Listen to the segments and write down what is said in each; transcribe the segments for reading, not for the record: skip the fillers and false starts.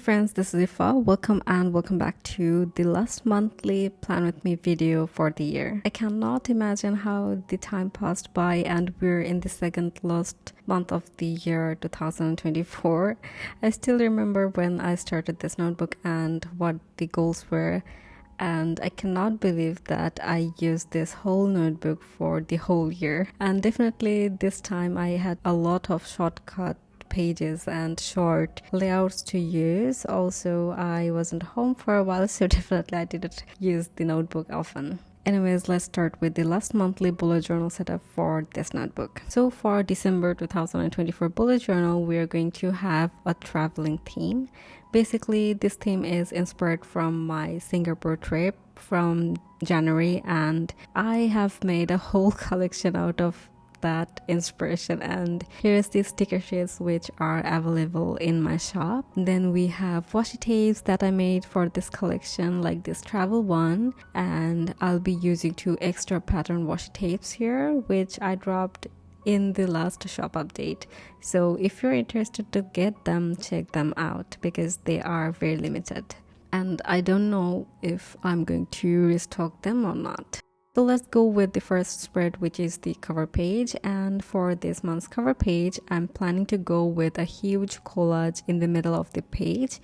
friends, this is Ifa. Welcome back to the last monthly plan with me video for the year. I cannot imagine how the time passed by and we're in the second last month of the year 2024. I still remember when I started this notebook and what the goals were, and I cannot believe that I used this whole notebook for the whole year. And definitely this time I had a lot of shortcut pages and short layouts to use. Also, I wasn't home for a while, so definitely I didn't use the notebook often. Anyways, let's start with the last monthly bullet journal setup for this notebook. So for December 2024 bullet journal, we are going to have a traveling theme. Basically, this theme is inspired from my Singapore trip from January, and I have made a whole collection out of that inspiration, and here's the sticker sheets which are available in my shop. Then we have washi tapes that I made for this collection, like this travel one, and I'll be using 2 extra pattern washi tapes here which I dropped in the last shop update. So if you're interested to get them, check them out because they are very limited, and I don't know if I'm going to restock them or not. So let's go with the first spread, which is the cover page. And for this month's cover page, I'm planning to go with a huge collage in the middle of the page.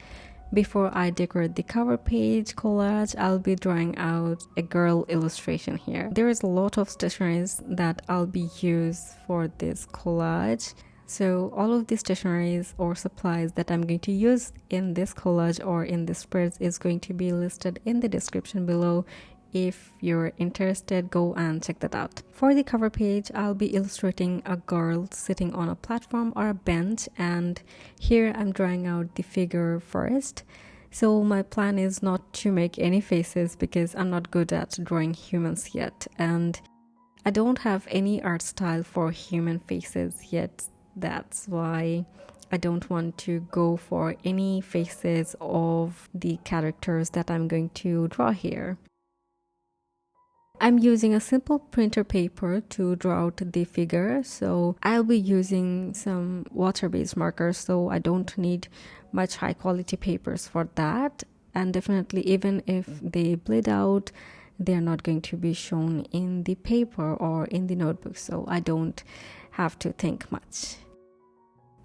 Before I decorate the cover page collage, I'll be drawing out a girl illustration here. There is a lot of stationeries that I'll be used for this collage. So all of the stationeries or supplies that I'm going to use in this collage or in the spreads is going to be listed in the description below. If you're interested, go and check that out. For the cover page, I'll be illustrating a girl sitting on a platform or a bench, and here I'm drawing out the figure first. So my plan is not to make any faces because I'm not good at drawing humans yet, and I don't have any art style for human faces yet. That's why I don't want to go for any faces of the characters that I'm going to draw here. I'm using a simple printer paper to draw out the figure, so I'll be using some water-based markers, so I don't need much high quality papers for that. And definitely, even if they bleed out, they're not going to be shown in the paper or in the notebook, so I don't have to think much.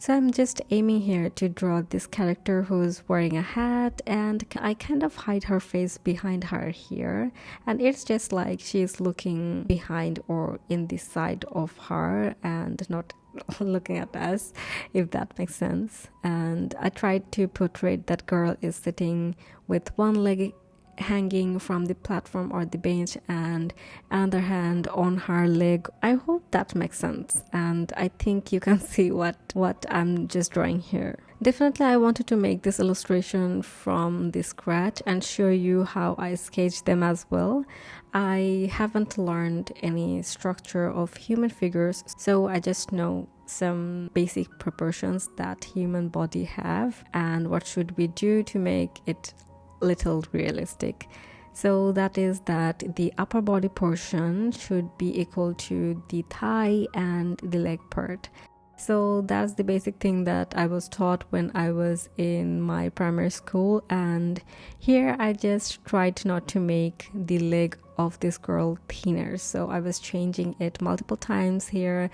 So I'm just aiming here to draw this character who's wearing a hat, and I kind of hide her face behind her here, and it's just like she's looking behind or in the side of her and not looking at us, if that makes sense. And I tried to portray that girl is sitting with one leg hanging from the platform or the bench and another hand on her leg. I hope that makes sense, and I think you can see what I'm just drawing here. Definitely I wanted to make this illustration from the scratch and show you how I sketched them as well. I haven't learned any structure of human figures, so I just know some basic proportions that human body have and what should we do to make it little realistic. So that is that the upper body portion should be equal to the thigh and the leg part. So that's the basic thing that I was taught when I was in my primary school, and here I just tried not to make the leg of this girl thinner, so I was changing it multiple times here,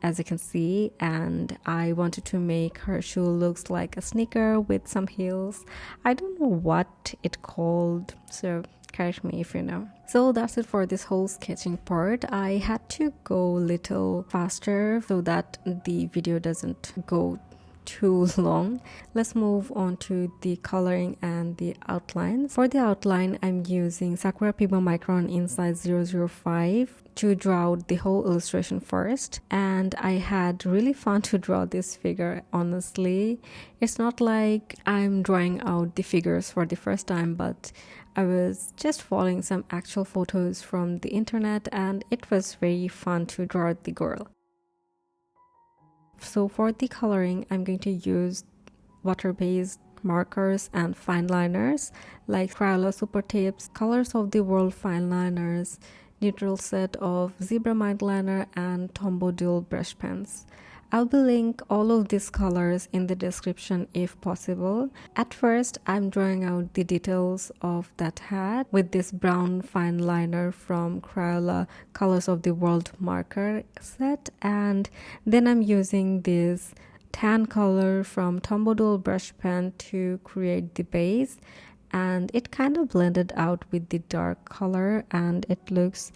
as you can see, and I wanted to make her shoe looks like a sneaker with some heels. I don't know what it called, so correct me if you know. So that's it for this whole sketching part. I had to go a little faster so that the video doesn't go too long. Let's move on to the coloring and the outline. For the outline, I'm using Sakura Pigma Micron in size 005 to draw out the whole illustration first, and I had really fun to draw this figure. Honestly, it's not like I'm drawing out the figures for the first time, but I was just following some actual photos from the internet, and it was very fun to draw the girl. So for the coloring, I'm going to use water-based markers and fine liners like Crayola Super Tips, Colors of the World fine liners, neutral set of Zebra Mind liner, and Tombow dual brush pens. I'll be link all of these colors in the description if possible. At first, I'm drawing out the details of that hat with this brown fine liner from Crayola Colors of the World marker set, and then I'm using this tan color from Tombow brush pen to create the base, and it kind of blended out with the dark color and it looks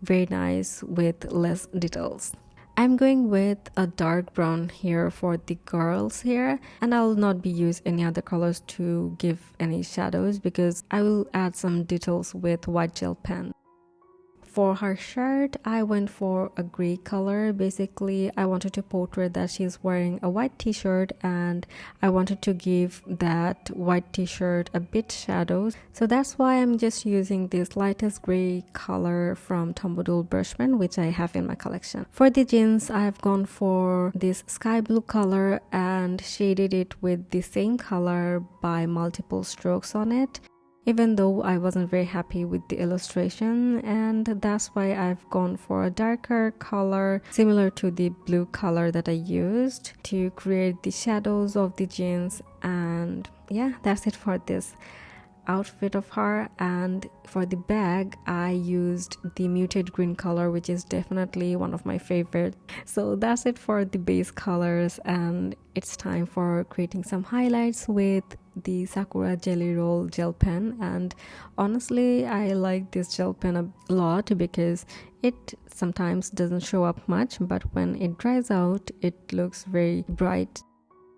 very nice with less details. I'm going with a dark brown here for the girls here, and I'll not be use any other colors to give any shadows because I will add some details with white gel pen. For her shirt, I went for a gray color. Basically, I wanted to portray that she's wearing a white t-shirt and I wanted to give that white t-shirt a bit shadows. So that's why I'm just using this lightest gray color from Tombow brush pen, which I have in my collection. For the jeans, I've gone for this sky blue color and shaded it with the same color by multiple strokes on it, even though I wasn't very happy with the illustration, and that's why I've gone for a darker color similar to the blue color that I used to create the shadows of the jeans. And yeah, that's it for this outfit of her. And for the bag, I used the muted green color, which is definitely one of my favorites. So that's it for the base colors, and it's time for creating some highlights with the Sakura Jelly Roll gel pen. And honestly, I like this gel pen a lot because it sometimes doesn't show up much, but when it dries out it looks very bright.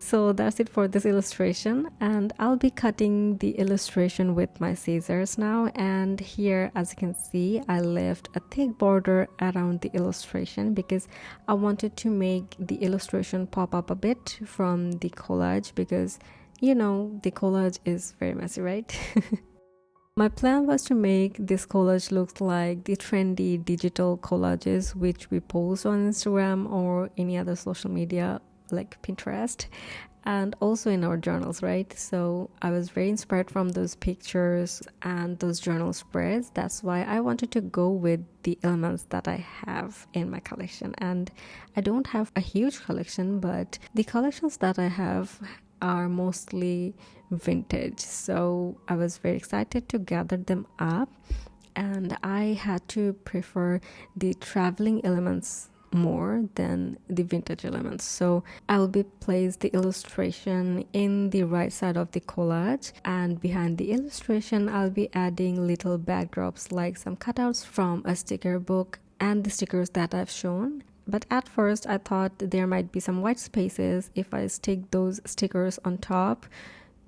So that's it for this illustration, and I'll be cutting the illustration with my scissors now. And here, as you can see, I left a thick border around the illustration because I wanted to make the illustration pop up a bit from the collage, because you know the collage is very messy, right? My plan was to make this collage look like the trendy digital collages which we post on Instagram or any other social media like Pinterest, and also in our journals, right? So I was very inspired from those pictures and those journal spreads. That's why I wanted to go with the elements that I have in my collection. And I don't have a huge collection, but the collections that I have are mostly vintage, so I was very excited to gather them up, and I had to prefer the traveling elements more than the vintage elements. So I'll be place the illustration in the right side of the collage, and behind the illustration I'll be adding little backdrops like some cutouts from a sticker book and the stickers that I've shown. But at first I thought there might be some white spaces if I stick those stickers on top,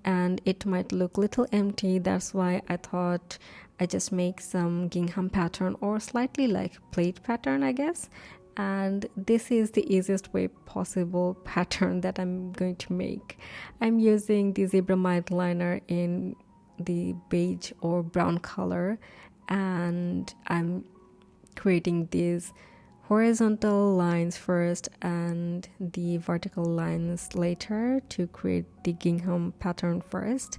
and it might look little empty. That's why I thought I just make some gingham pattern or slightly like plate pattern, I guess. And this is the easiest way possible pattern that I'm going to make. I'm using the zebra mild liner in the beige or brown color, and I'm creating these horizontal lines first and the vertical lines later to create the gingham pattern first.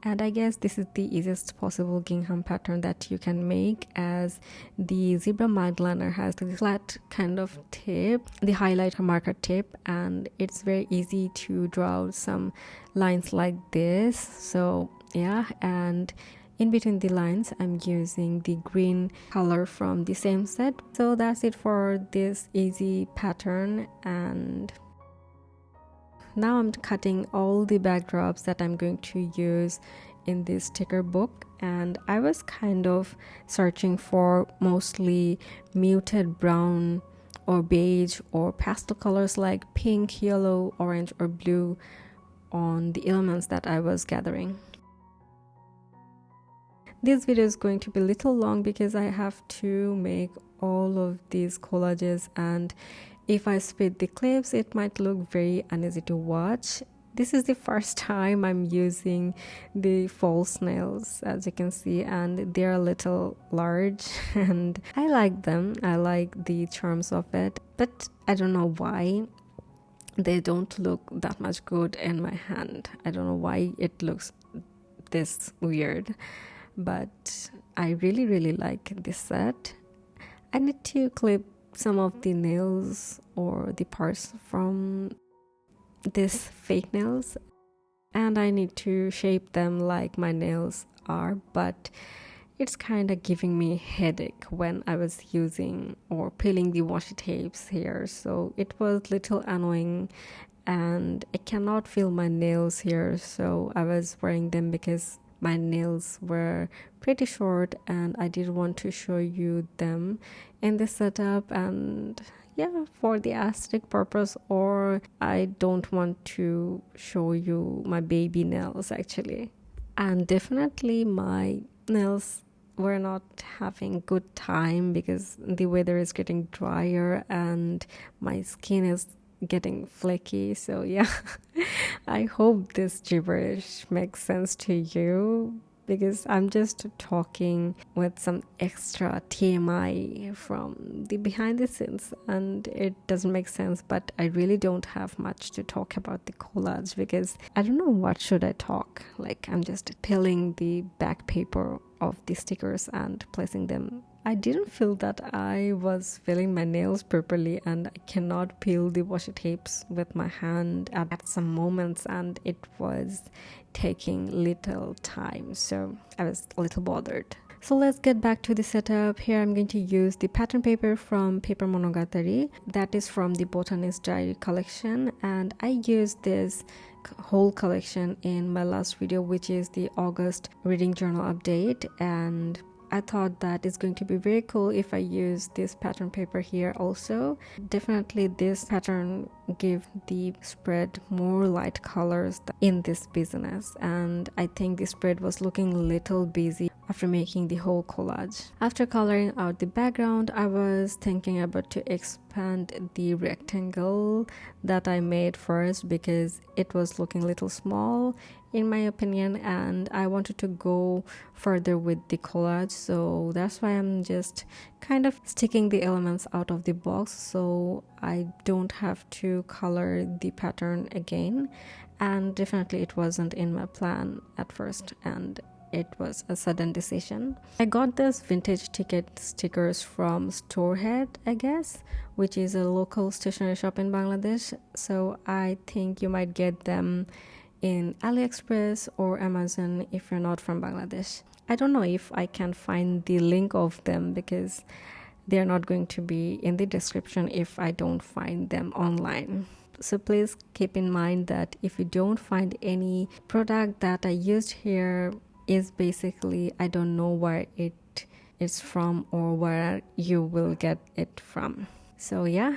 And I guess this is the easiest possible gingham pattern that you can make, as the zebra mild liner has the flat kind of tip, the highlighter marker tip, and it's very easy to draw out some lines like this. So yeah, and in between the lines I'm using the green color from the same set. So that's it for this easy pattern. And now I'm cutting all the backdrops that I'm going to use in this sticker book, and I was kind of searching for mostly muted brown or beige or pastel colors like pink, yellow, orange or blue on the elements that I was gathering. This video is going to be a little long because I have to make all of these collages, and if I split the clips it might look very uneasy to watch. This is the first time I'm using the false nails, as you can see, and they're a little large and I like them. I like the charms of it, but I don't know why they don't look that much good in my hand. I don't know why it looks this weird, but I really like this set. I need to clip some of the nails or the parts from these fake nails, and I need to shape them like my nails are, but it's kind of giving me headache when I was using or peeling the washi tapes here, so it was little annoying, and I cannot feel my nails here, so I was wearing them because my nails were pretty short and I didn't want to show you them in this setup, and yeah, for the aesthetic purpose, or I don't want to show you my baby nails actually. And definitely my nails were not having good time because the weather is getting drier and my skin is getting flaky, so yeah. I hope this gibberish makes sense to you, because I'm just talking with some extra TMI from the behind the scenes and it doesn't make sense, but I really don't have much to talk about the collage because I don't know what should I talk. Like, I'm just peeling the back paper of the stickers and placing them. I didn't feel that I was filling my nails properly, and I cannot peel the washi tapes with my hand at some moments, and it was taking little time, so I was a little bothered. So let's get back to the setup. Here I'm going to use the pattern paper from Paper Monogatari, that is from the Botanist Diary collection, and I used this whole collection in my last video, which is the August reading journal update, and I thought that it's going to be very cool if I use this pattern paper here also. Definitely this pattern gave the spread more light colors in this business, and I think the spread was looking a little busy after making the whole collage. After coloring out the background, I was thinking about to expand the rectangle that I made first because it was looking a little small in my opinion, and I wanted to go further with the collage, so that's why I'm just kind of sticking the elements out of the box so I don't have to color the pattern again. And definitely it wasn't in my plan at first, and it was a sudden decision. I got this vintage ticket stickers from Storehead, I guess, which is a local stationery shop in Bangladesh, so I think you might get them in AliExpress or Amazon if you're not from Bangladesh. I don't know if I can find the link of them because they're not going to be in the description if I don't find them online. So please keep in mind that if you don't find any product that I used here, is basically I don't know where it is from or where you will get it from. So yeah,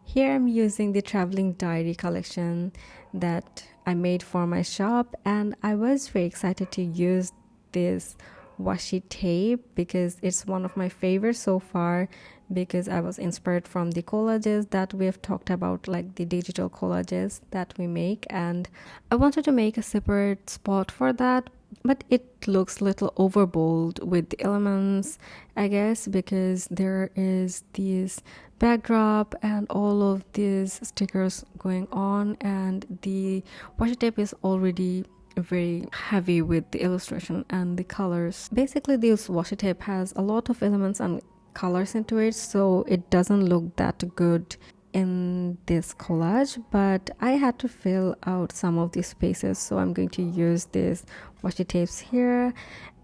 here I'm using the traveling diary collection that I made for my shop, and I was very excited to use this washi tape because it's one of my favorites so far, because I was inspired from the collages that we have talked about, like the digital collages that we make, and I wanted to make a separate spot for that, but it looks a little overbold with the elements, I guess, because there is this backdrop and all of these stickers going on, and the washi tape is already very heavy with the illustration and the colors. Basically, this washi tape has a lot of elements and colors into it, so it doesn't look that good in this collage, but I had to fill out some of these spaces, so I'm going to use these washi tapes here,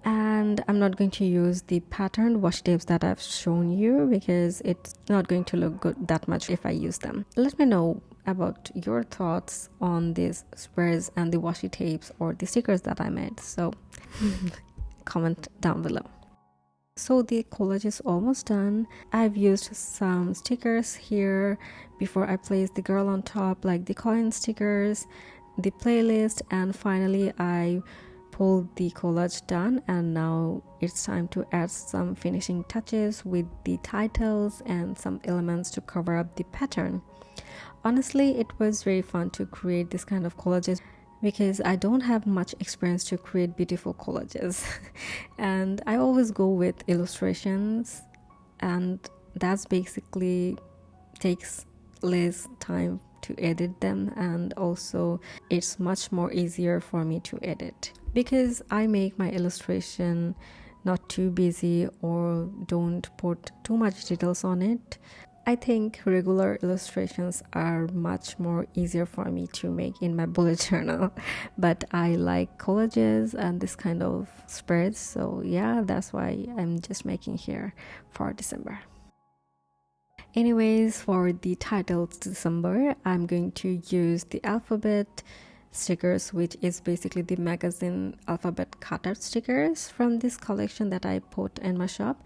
and I'm not going to use the patterned washi tapes that I've shown you because it's not going to look good that much if I use them. Let me know about your thoughts on these squares and the washi tapes or the stickers that I made, so comment down below. So the collage is almost done. I've used some stickers here before I placed the girl on top, like the coin stickers, the playlist, and finally I pulled the collage done, and now it's time to add some finishing touches with the titles and some elements to cover up the pattern. Honestly, it was very fun to create this kind of collages because I don't have much experience to create beautiful collages and I always go with illustrations, and that's basically takes less time to edit them, and also it's much more easier for me to edit because I make my illustration not too busy or don't put too much details on it. I think regular illustrations are much more easier for me to make in my bullet journal, but I like collages and this kind of spreads, so yeah, that's why I'm just making here for December. Anyways, for the title December, I'm going to use the alphabet stickers, which is basically the magazine alphabet cutout stickers from this collection that I put in my shop,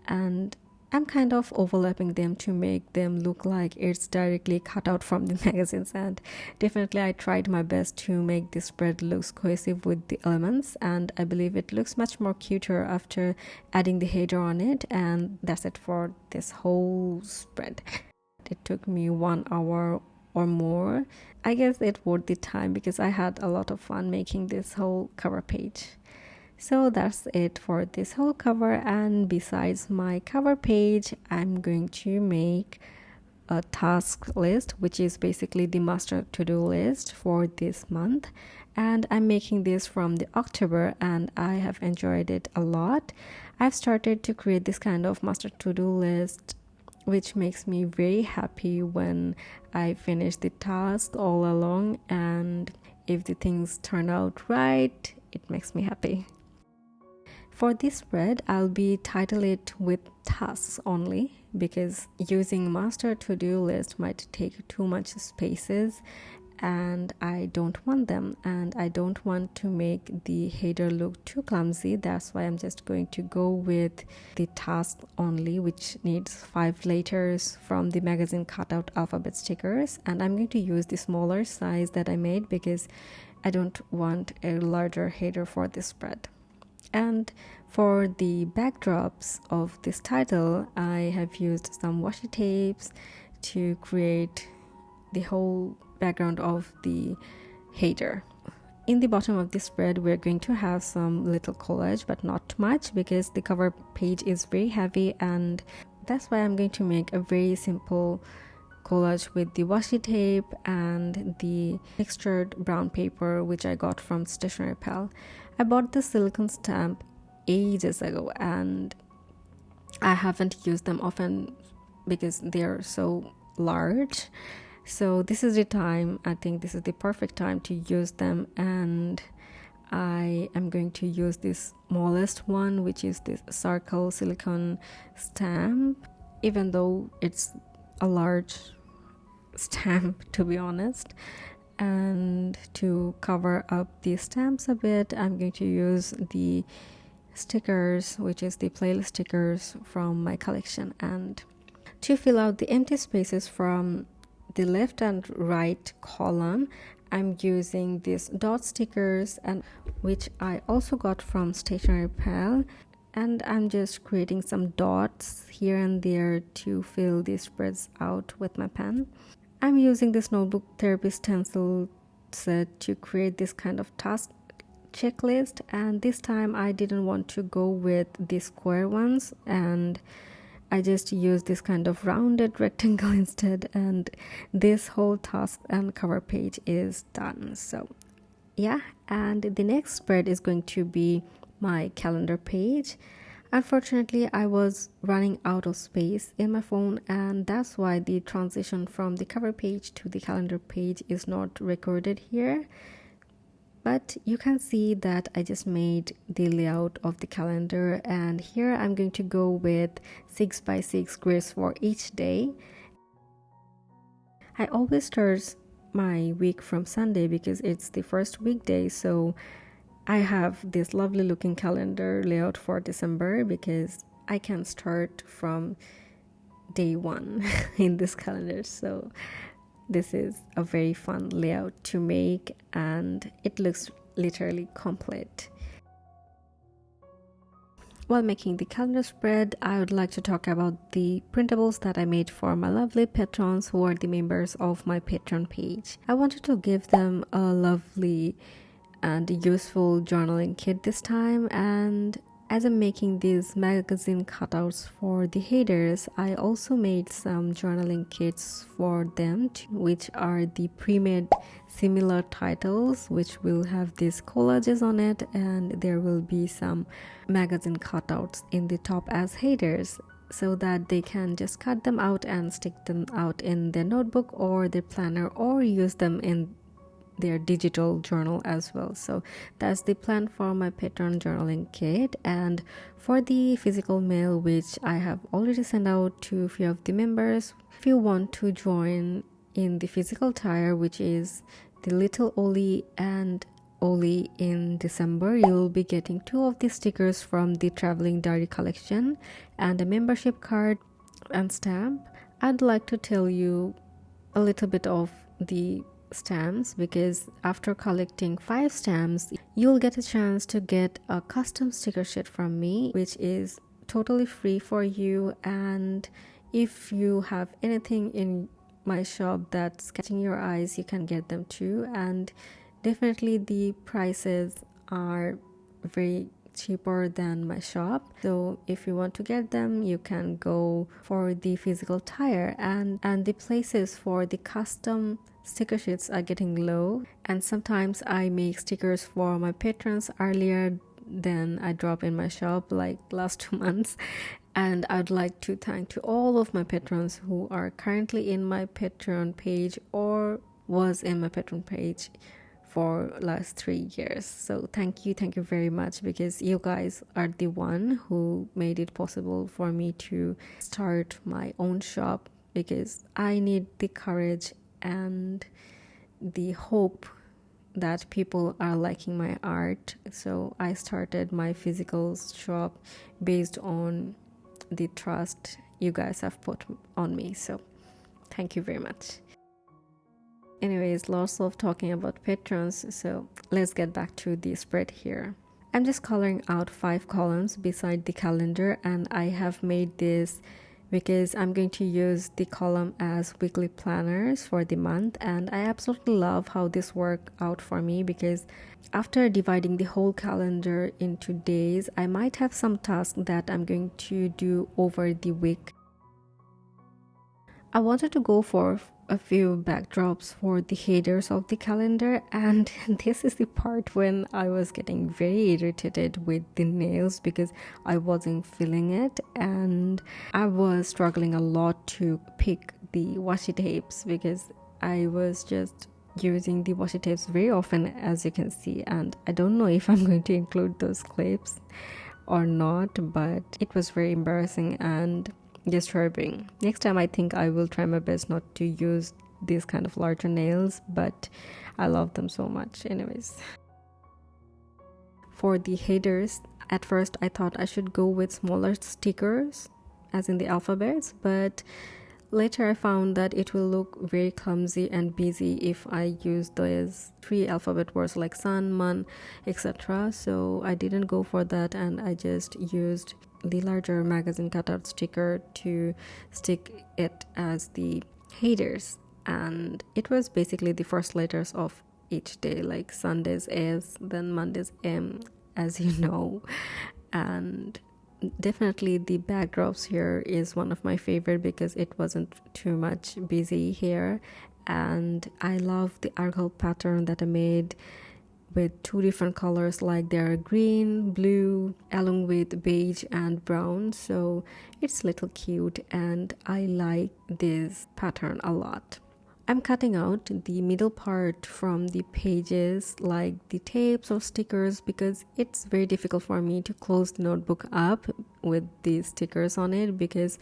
and I'm kind of overlapping them to make them look like it's directly cut out from the magazines, and definitely I tried my best to make this spread looks cohesive with the elements, and I believe it looks much more cuter after adding the header on it. And that's it for this whole spread. It took me 1 hour or more. I guess it worth the time because I had a lot of fun making this whole cover page. So that's it for this whole cover, and besides my cover page, I'm going to make a task list, which is basically the master to-do list for this month, and I'm making this from the October and I have enjoyed it a lot. I've started to create this kind of master to-do list, which makes me very happy when I finish the task all along, and if the things turn out right, it makes me happy. For this spread, I'll be title it with tasks only because using master to-do list might take too much spaces and I don't want them, and I don't want to make the header look too clumsy. That's why I'm just going to go with the task only, which needs 5 letters from the magazine cutout alphabet stickers, and I'm going to use the smaller size that I made because I don't want a larger header for this spread. And for the backdrops of this title, I have used some washi tapes to create the whole background of the header. In the bottom of this spread, we're going to have some little collage, but not much because the cover page is very heavy, and that's why I'm going to make a very simple collage with the washi tape and the textured brown paper which I got from Stationery Pal. I bought the silicone stamp ages ago and I haven't used them often because they're so large. So this is the time, I think this is the perfect time to use them, and I am going to use this smallest one, which is this circle silicone stamp, even though it's a large stamp, to be honest. And to cover up the stamps a bit, I'm going to use the stickers, which is the playlist stickers from my collection. And to fill out the empty spaces from the left and right column, I'm using these dot stickers, and which I also got from Stationery Pal, and I'm just creating some dots here and there to fill these spreads out with my pen. I'm using this notebook therapy stencil set to create this kind of task checklist, and this time I didn't want to go with the square ones and I just used this kind of rounded rectangle instead, and this whole task and cover page is done. So yeah, and the next spread is going to be my calendar page. Unfortunately, I was running out of space in my phone, and that's why the transition from the cover page to the calendar page is not recorded here. But you can see that I just made the layout of the calendar, and here I'm going to go with 6x6 grids for each day. I always start my week from Sunday because it's the first weekday, so I have this lovely looking calendar layout for December because I can start from day 1 in this calendar. So this is a very fun layout to make, and it looks literally complete. While making the calendar spread, I would like to talk about the printables that I made for my lovely patrons who are the members of my Patreon page. I wanted to give them a lovely and useful journaling kit this time, and As I'm making these magazine cutouts for the headers, I also made some journaling kits for them which are the pre-made similar titles which will have these collages on it, and there will be some magazine cutouts in the top as headers, so that they can just cut them out and stick them out in their notebook or their planner, or use them in their digital journal as well. So that's the plan for my Patreon journaling kit. And for the physical mail, which I have already sent out to a few of the members, if you want to join in the physical tier, which is the little Oli and Oli in December, you will be getting 2 of the stickers from the traveling diary collection and a membership card and stamp. I'd like to tell you a little bit of the stamps, because after collecting 5 stamps, you'll get a chance to get a custom sticker sheet from me, which is totally free for you. And if you have anything in my shop that's catching your eyes, you can get them too. And definitely the prices are very cheaper than my shop, so if you want to get them, you can go for the physical tier. And the places for the custom sticker sheets are getting low, and sometimes I make stickers for my patrons earlier than I drop in my shop, like last 2 months. And I'd like to thank to all of my patrons who are currently in my Patreon page or was in my Patreon page for last 3 years. So thank you very much, because you guys are the one who made it possible for me to start my own shop, because I need the courage and the hope that people are liking my art. So I started my physical shop based on the trust you guys have put on me. So thank you very much. Anyways, lots of talking about patrons, so let's get back to the spread here. I'm just coloring out 5 columns beside the calendar, and I have made this because I'm going to use the column as weekly planners for the month. And I absolutely love how this worked out for me, because after dividing the whole calendar into days, I might have some tasks that I'm going to do over the week. I wanted to go for a few backdrops for the headers of the calendar, and this is the part when I was getting very irritated with the nails, because I wasn't feeling it, and I was struggling a lot to pick the washi tapes, because I was just using the washi tapes very often, as you can see, and I don't know if I'm going to include those clips or not, but it was very embarrassing and disturbing. Next time I think I will try my best not to use these kind of larger nails, but I love them so much. Anyways, for the headers, at first I thought I should go with smaller stickers as in the alphabets, but later I found that it will look very clumsy and busy if I use those 3 alphabet words like sun, month, etc. So I didn't go for that, and I just used the larger magazine cutout sticker to stick it as the headers. And it was basically the first letters of each day, like Sunday's S, then Monday's M, as you know. And definitely the backdrops here is one of my favorite, because it wasn't too much busy here, and I love the argyle pattern that I made with 2 different colors, like they're green, blue, along with beige and brown. So it's a little cute, and I like this pattern a lot. I'm cutting out the middle part from the pages, like the tapes or stickers, because it's very difficult for me to close the notebook up with these stickers on it, because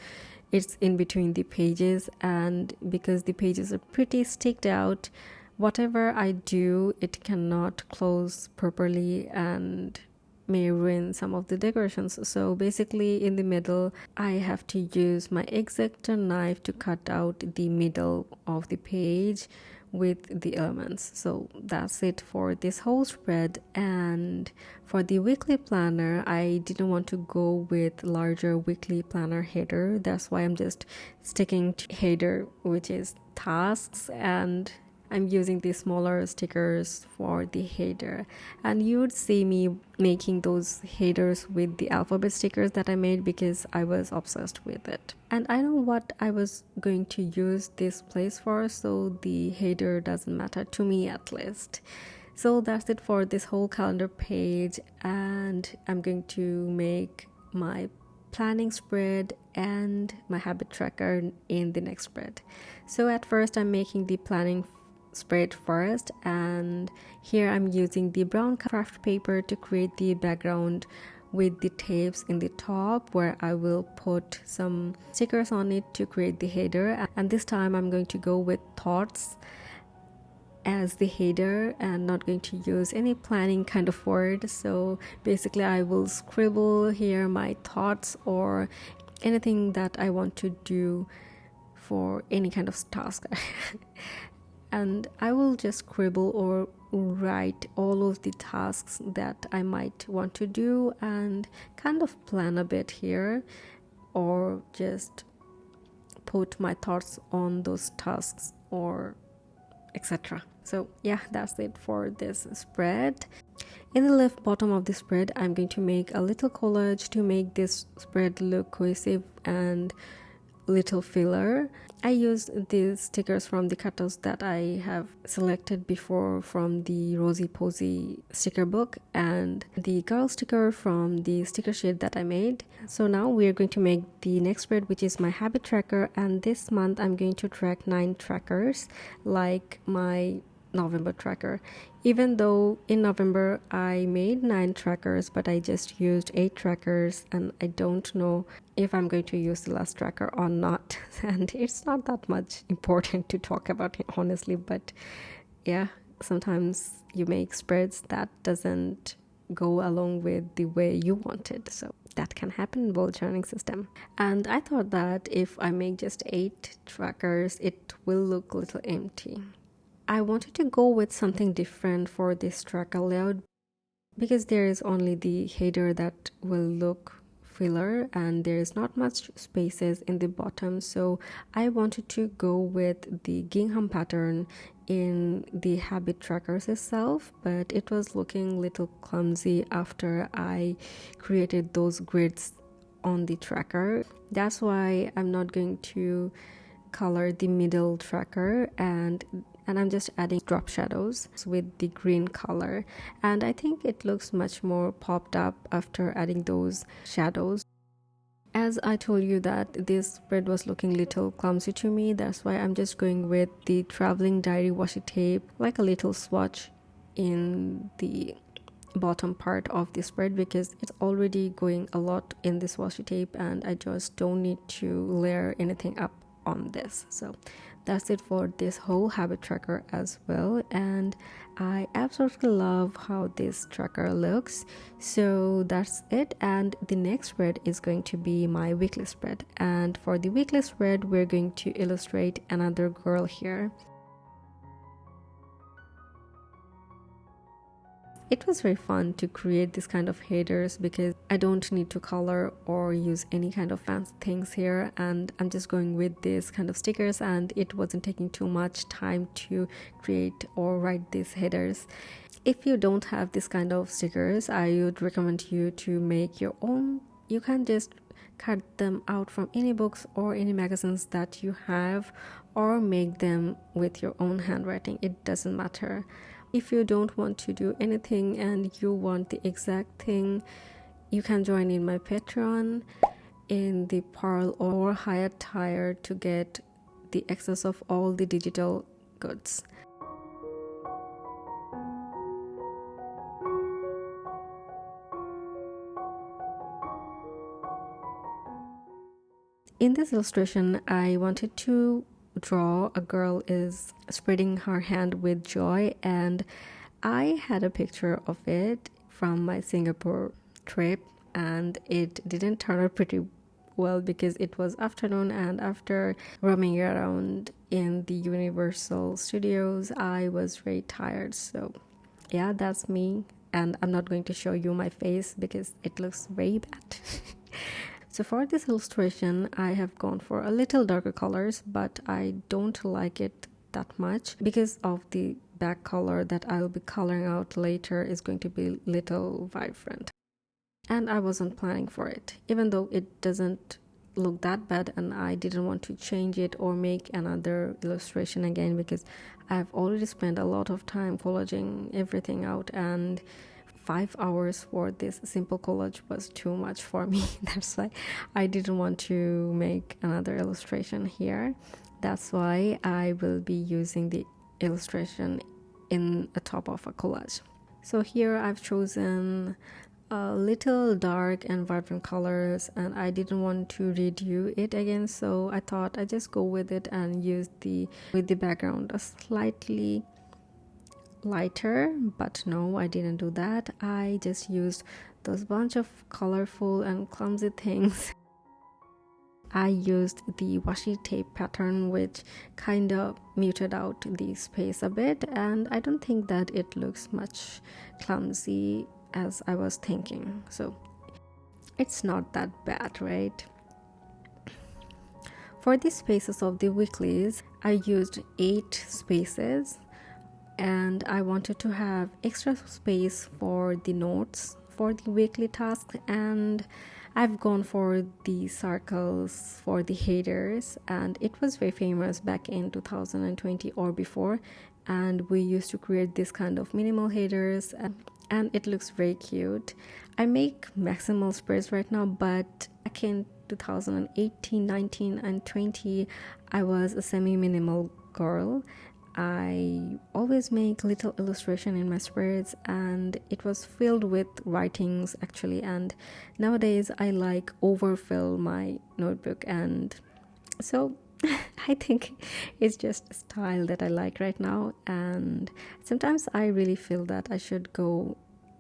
it's in between the pages, and because the pages are pretty sticked out, whatever I do, it cannot close properly and may ruin some of the decorations. So basically in the middle, I have to use my X-Acto knife to cut out the middle of the page with the elements. So that's it for this whole spread. And for the weekly planner, I didn't want to go with larger weekly planner header. That's why I'm just sticking to header, which is tasks, and I'm using the smaller stickers for the header, and you would see me making those headers with the alphabet stickers that I made because I was obsessed with it. And I know what I was going to use this place for, so the header doesn't matter to me, at least. So that's it for this whole calendar page, and I'm going to make my planning spread and my habit tracker in the next spread. So at first I'm making the planning spread first, and here I'm using the brown craft paper to create the background with the tapes in the top, where I will put some stickers on it to create the header. And this time I'm going to go with thoughts as the header and not going to use any planning kind of word. So basically I will scribble here my thoughts or anything that I want to do for any kind of task. And I will just scribble or write all of the tasks that I might want to do and kind of plan a bit here, or just put my thoughts on those tasks or etc. So yeah, that's it for this spread. In the left bottom of the spread, I'm going to make a little collage to make this spread look cohesive and little filler. I used these stickers from the cutouts that I have selected before from the Rosy Posy sticker book, and the girl sticker from the sticker sheet that I made. So now we're going to make the next spread, which is my habit tracker, and this month I'm going to track 9 trackers like my November tracker. Even though in November I made 9 trackers, but I just used 8 trackers, and I don't know if I'm going to use the last tracker or not. And it's not that much important to talk about it, honestly, but yeah, sometimes you make spreads that doesn't go along with the way you wanted, so that can happen in bullet journaling system. And I thought that if I make just 8 trackers, it will look a little empty. I wanted to go with something different for this tracker layout because there is only the header that will look filler and there is not much spaces in the bottom. So I wanted to go with the gingham pattern in the habit trackers itself, but it was looking a little clumsy after I created those grids on the tracker. That's why I'm not going to color the middle tracker, and I'm just adding drop shadows with the green color, and I think it looks much more popped up after adding those shadows. As I told you that this spread was looking little clumsy to me, that's why I'm just going with the traveling diary washi tape, like a little swatch in the bottom part of the spread, because it's already going a lot in this washi tape and I just don't need to layer anything up on this. So that's it for this whole habit tracker as well, and I absolutely love how this tracker looks. So that's it, and the next spread is going to be my weekly spread, and for the weekly spread we're going to illustrate another girl here. It was very fun to create this kind of headers because I don't need to color or use any kind of fancy things here, and I'm just going with this kind of stickers, and it wasn't taking too much time to create or write these headers. If you don't have this kind of stickers, I would recommend you to make your own. You can just cut them out from any books or any magazines that you have, or make them with your own handwriting. It doesn't matter. If you don't want to do anything and you want the exact thing, you can join in my Patreon in the Pearl or Hyatt tier to get the access of all the digital goods. In this illustration, I wanted to draw a girl is spreading her hand with joy, and I had a picture of it from my Singapore trip, and it didn't turn out pretty well because it was afternoon, and after roaming around in the Universal Studios I was very tired. So yeah, that's me, and I'm not going to show you my face because it looks very bad. So for this illustration, I have gone for a little darker colors, but I don't like it that much because of the back color that I'll be coloring out later is going to be little vibrant. And I wasn't planning for it, even though it doesn't look that bad, and I didn't want to change it or make another illustration again because I've already spent a lot of time collaging everything out, and 5 hours for this simple collage was too much for me. That's why I didn't want to make another illustration here. That's why I will be using the illustration in the top of a collage. So here I've chosen a little dark and vibrant colors, and I didn't want to redo it again, so I thought I'd just go with it and use the background a slightly lighter. But no, I didn't do that. I just used those bunch of colorful and clumsy things. I used the washi tape pattern, which kind of muted out the space a bit, and I don't think that it looks much clumsy as I was thinking, so it's not that bad, right? For the spaces of the weeklies, I used 8 spaces, and I wanted to have extra space for the notes for the weekly task, and I've gone for the circles for the headers, and it was very famous back in 2020 or before, and we used to create this kind of minimal headers, and it looks very cute. I make maximal spreads right now, but back in 2018, 19 and 20 I was a semi-minimal girl. I always make little illustration in my spreads, and it was filled with writings actually, and nowadays I like overfill my notebook, and so I think it's just a style that I like right now, and sometimes I really feel that I should go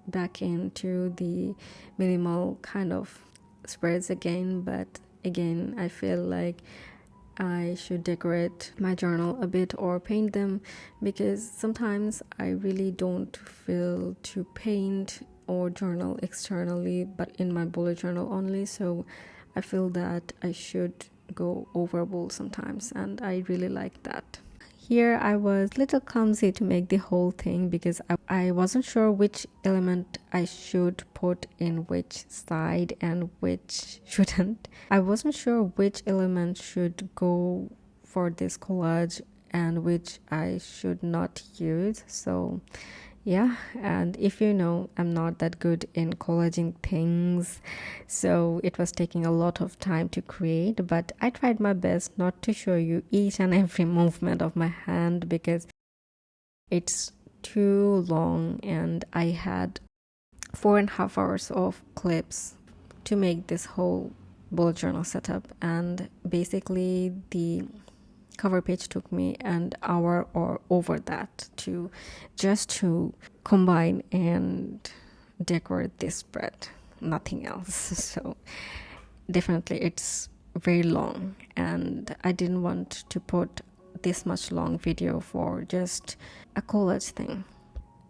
back into the minimal kind of spreads again, but again I feel like I should decorate my journal a bit or paint them, because sometimes I really don't feel to paint or journal externally but in my bullet journal only, so I feel that I should go overboard sometimes, and I really like that. Here I was a little clumsy to make the whole thing because I wasn't sure which element I should put in which side and which shouldn't. I wasn't sure which element should go for this collage and which I should not use, so yeah. And if you know, I'm not that good in collaging things, so it was taking a lot of time to create, but I tried my best not to show you each and every movement of my hand because it's too long, and I had 4.5 hours of clips to make this whole bullet journal setup, and basically the cover page took me an hour or over that to combine and decorate this spread, nothing else. So definitely it's very long, and I didn't want to put this much long video for just a collage thing.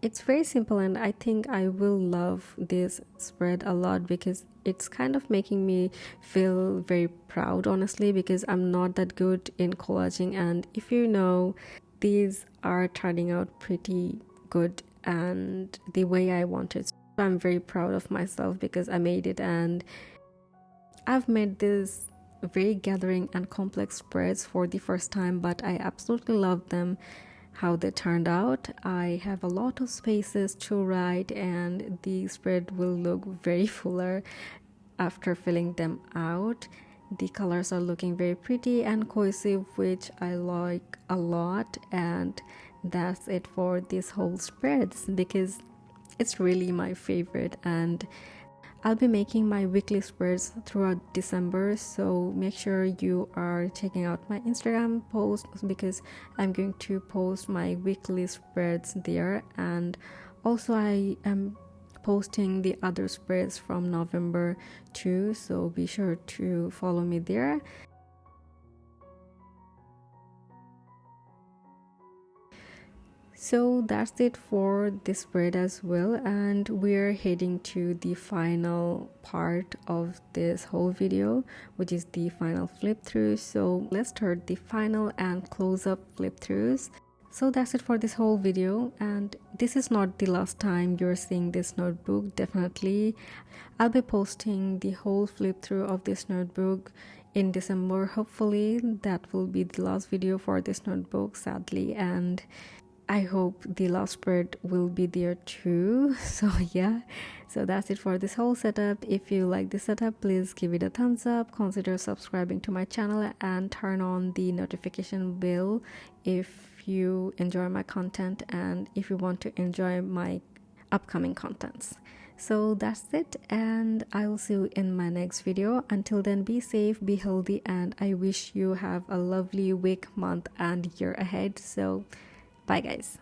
It's very simple, and I think I will love this spread a lot because it's kind of making me feel very proud, honestly, because I'm not that good in collaging, and if you know, these are turning out pretty good and the way I wanted. So I'm very proud of myself because I made it, and I've made this very gathering and complex spreads for the first time, but I absolutely love them how they turned out. I have a lot of spaces to write, and the spread will look very fuller after filling them out. The colors are looking very pretty and cohesive, which I like a lot, and that's it for this whole spreads because it's really my favorite. And I'll be making my weekly spreads throughout December, so make sure you are checking out my Instagram posts because I'm going to post my weekly spreads there, and also I am posting the other spreads from November too, so be sure to follow me there. So that's it for this spread as well, and we're heading to the final part of this whole video, which is the final flip through. So let's start the final and close-up flip throughs. So that's it for this whole video, and this is not the last time you're seeing this notebook. Definitely I'll be posting the whole flip through of this notebook in December. Hopefully that will be the last video for this notebook, sadly, and I hope the last spread will be there too. So yeah, so that's it for this whole setup. If you like this setup, please give it a thumbs up, consider subscribing to my channel, and turn on the notification bell if you enjoy my content and if you want to enjoy my upcoming contents. So that's it, and I will see you in my next video. Until then, be safe, be healthy, and I wish you have a lovely week, month, and year ahead. So bye guys.